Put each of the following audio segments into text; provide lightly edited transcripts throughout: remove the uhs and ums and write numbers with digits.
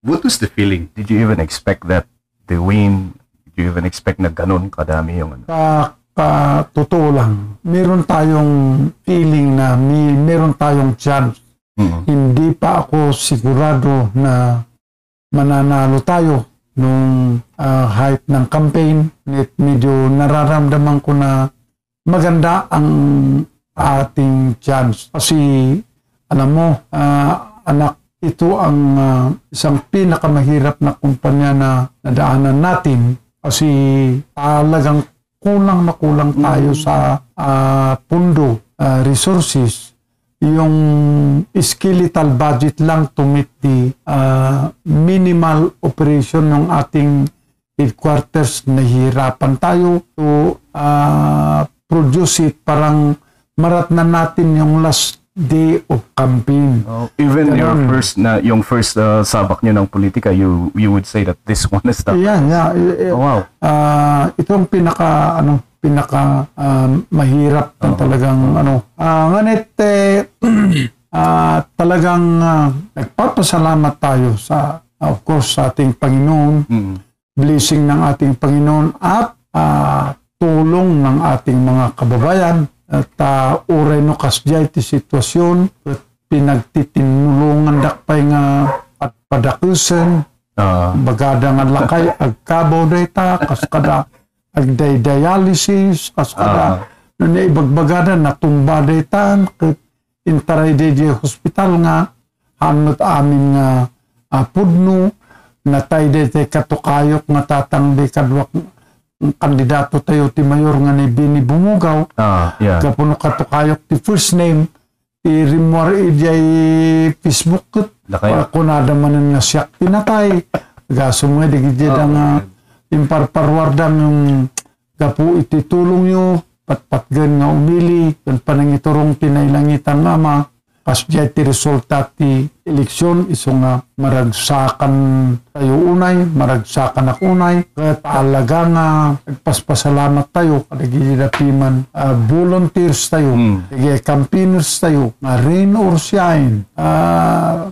What was the feeling? Did you even expect that they win? Did you even expect na ganun kadami yung ano? Totoo lang, meron tayong feeling na meron tayong chance. Hindi pa ako sigurado na mananalo tayo nung hype ng campaign. Medyo nararamdaman ko na maganda ang ating chance. Kasi alam mo, anak, ito ang isang pinakamahirap na kumpanya na nadaanan natin kasi talagang kulang na kulang tayo sa pundo, resources. Yung skeletal budget lang to meet the minimal operation ng ating headquarters. Nahihirapan tayo to produce it. Parang marat na natin yung last day of campaign. Even yung first sabak nyo ng politika, you would say that this one is the wow. Ito ang pinaka mahirap na talagang nganit talagang nagpapasalamat tayo sa of course sa ating Panginoon, blessing ng ating Panginoon at tulong ng ating mga kababayan. At uray no kasjay ti sitwasyon at pinagtitinulungan dakpay nga at padakusen bagada nga lakay agkabaw dayta kaskada agday dialysis kaskada no ibagbagada natumba dayta ket intaray di hospital nga hanot amin nga pudno natay dayta katukayok nga tatang di kadwak kandidato tayo ti mayor nga ni Bini Bumugaw. Kapuno katukayok ti first name ti rimwar ijay Facebook ket kunada manen nga siyak tinatay gasum nga digidya nga imparparwardam yung gapu iti tulong nyo patpatgan nga umili kan panangiturong tinailangitan ama kasjay ti resulta ti eleksyon iso nga maragsakan tayo unay, maragsakan ak unay ket alaga nga nagpaspasalamat tayo kadagitiman volunteers tayo campaigners tayo nga rain or shine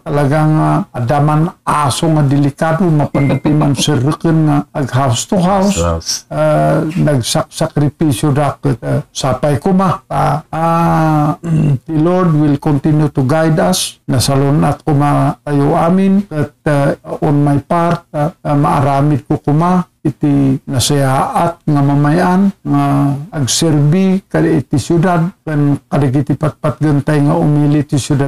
talagang adaman aso nga delikado mapandapiman sirken nga ag house to house nagsakripisyo daket sapay kuma the Lord will continue to guide us nasalon at kuma tayo amin at on my part maaramid ko kuma iti nasayaat nga mamayan nga agserbi kada iti syudad kan kadagiti patpatgantay nga umili ti syudad